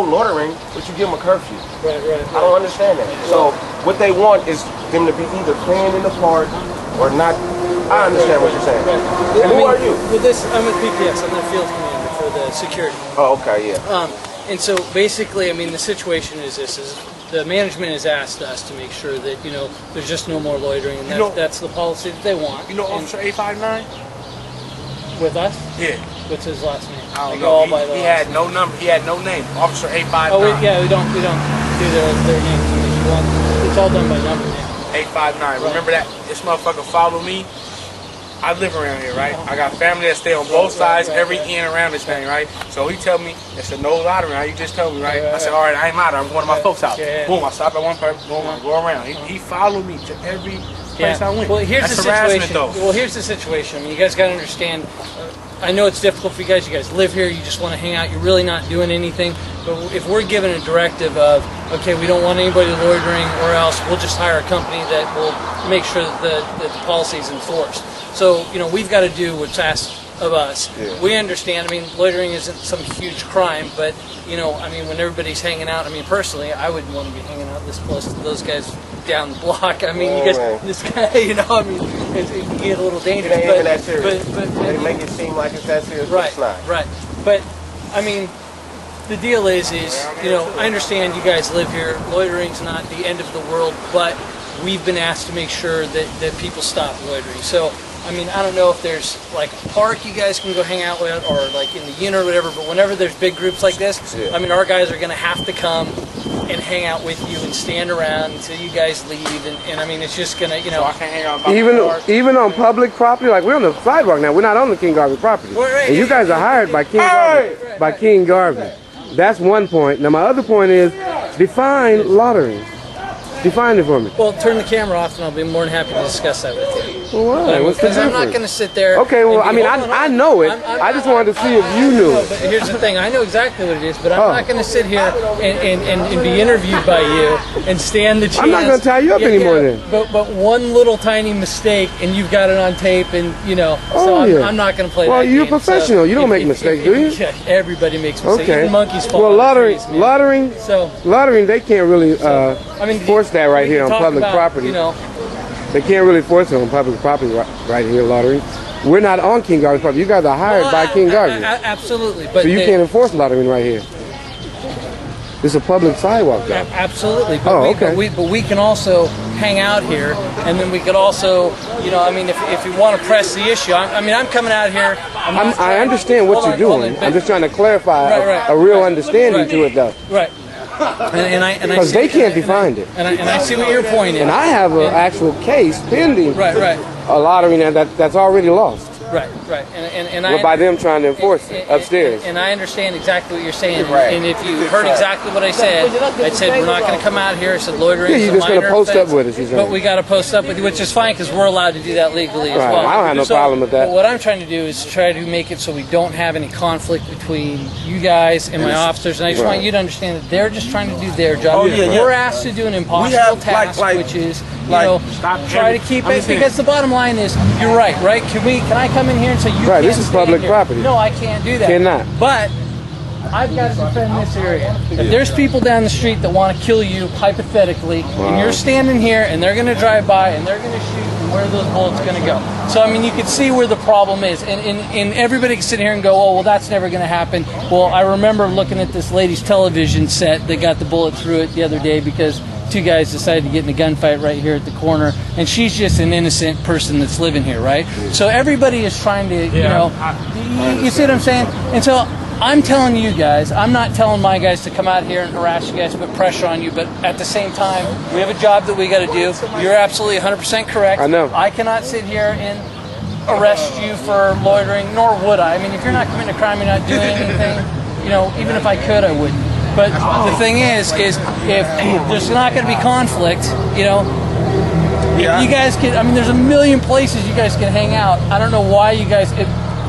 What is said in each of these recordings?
loitering, but you give them a curfew. Right. I don't understand that. So what they want is them to be either playing in the park or not. I understand what you're saying. Right. And who are you? Well, I'm with PPS. I'm the field commander for the security. Oh, okay, yeah. And so basically, I mean, the situation is this: is the management has asked us to make sure that there's just no more loitering, and that's the policy that they want. You know, Officer 859. With us? Yeah. What's his last name? I don't know. He had no number. He had no name. Officer 859. Oh, we don't do their names. It's all done by number now. 859. Right. Remember that? This motherfucker followed me. I live around here, right? I got family that stay on both sides, every end around this thing, right? So he tell me, it's a no lottery, right? You just told me, right? I said, all right, I ain't lottery. I'm going to my folks' house. Boom, I stop at one person, boom, I go around. He followed me to every place I went. Well, here's That's the harassment, situation. though. Well, here's the situation. I mean, you guys got to understand. I know it's difficult for you guys. You guys live here. You just want to hang out. You're really not doing anything. But if we're given a directive of, okay, we don't want anybody loitering, or else we'll just hire a company that will make sure that the policy is enforced. So, we've got to do what's asked of us. Yeah. We understand. I mean, loitering isn't some huge crime, but I mean, when everybody's hanging out, I mean, personally, I wouldn't want to be hanging out this close to those guys down the block. I mean, you guys, this guy, I mean, it can get a little dangerous. It ain't even that serious. But they make it seem like it's that serious. Right, it's not. Right. But I mean, the deal is, I understand you guys live here. Loitering's not the end of the world, but we've been asked to make sure that people stop loitering. So, I mean, I don't know if there's like a park you guys can go hang out with, or like in the unit or whatever, but whenever there's big groups like this, I mean, our guys are going to have to come and hang out with you and stand around until you guys leave, and I mean, it's just going to, So I can't hang out even on public property, like we're on the sidewalk now, we're not on the King Garvey property. Right. And you guys are hired by King Garvey. That's one point. Now my other point is, define loitering. Define it for me. Well, turn the camera off, and I'll be more than happy to discuss that with you. Well, why? What's the Because I'm not going to sit there. Okay, well, I mean, I know it. I just wanted to see if you knew it. But here's the thing: I know exactly what it is, but I'm not going to sit here and be interviewed by you and stand the chance. I'm not going to tie you up anymore then. But one little tiny mistake, and you've got it on tape, and so I'm not going to play. Well, that you're game. a professional. You don't make mistakes, do you? Yeah, everybody makes mistakes. Okay. Even monkeys fall. Well, loitering, they can't really force that right here on public property. They can't really force it on public property right here, loitering. We're not on King Garvey's property. You guys are hired by King Garvey. Absolutely. But so you can't enforce loitering right here. It's a public sidewalk, though. Absolutely. But but we can also hang out here, and then we could also, I mean, if you want to press the issue, I'm coming out here. I understand what you're doing. I'm just trying to clarify a real understanding to it, though. Right. Because they can't define it. And I see what your point is. And I have an actual case pending. Right. A lottery that's already lost. Right. But by them trying to enforce it upstairs. And I understand exactly what you're saying. And if you heard exactly what I said we're not going to come out here. I said loitering. Yeah, you're just going to post up with us. But we got to post up with you, which is fine because we're allowed to do that legally as well. I don't have no problem with that. But what I'm trying to do is try to make it so we don't have any conflict between you guys and my officers. And I just want you to understand that they're just trying to do their job. We're asked to do an impossible task, which is try to keep it, because the bottom line is, you're right? Can I come in here and say you can't this is public property. No, I can't do that. Cannot. But I've got to defend this area. If there's people down the street that want to kill you, hypothetically, and you're standing here and they're going to drive by and they're going to shoot, where are those bullets going to go? So, I mean, you can see where the problem is. And everybody can sit here and go, oh, well, that's never going to happen. Well, I remember looking at this lady's television set that got the bullet through it the other day because two guys decided to get in a gunfight right here at the corner, and she's just an innocent person that's living here, right? So everybody is trying to, you see what I'm saying? And so I'm telling you guys, I'm not telling my guys to come out here and harass you guys, put pressure on you, but at the same time, we have a job that we got to do. You're absolutely 100% correct. I know. I cannot sit here and arrest you for loitering, nor would I. I mean, if you're not committing a crime, you're not doing anything, even if I could, I wouldn't. But the thing is if there's not going to be conflict, you guys can, there's a million places you guys can hang out. I don't know why you guys,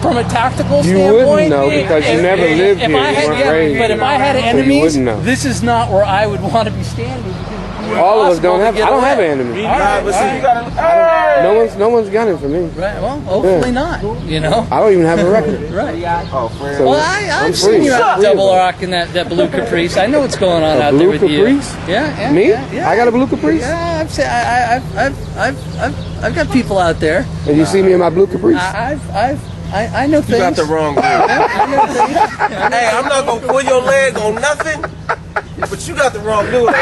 from a tactical standpoint. You wouldn't know because you never lived here. But if I had enemies, this is not where I would want to be standing. Because All of us don't have. I don't have an enemy. Nah, but see, you gotta. No one's gunning for me. Right. Well, hopefully not. You know. I don't even have a record. Right. Oh, friend. Well, I've seen you out double rocking that blue Caprice. I know what's going on out there with you. Blue Caprice? Yeah. Me? Yeah. I got a blue Caprice. Yeah, I've got people out there. And you see me in my blue Caprice? I know things. You got the wrong dude. Hey, I'm not gonna pull your leg on nothing, but you got the wrong dude.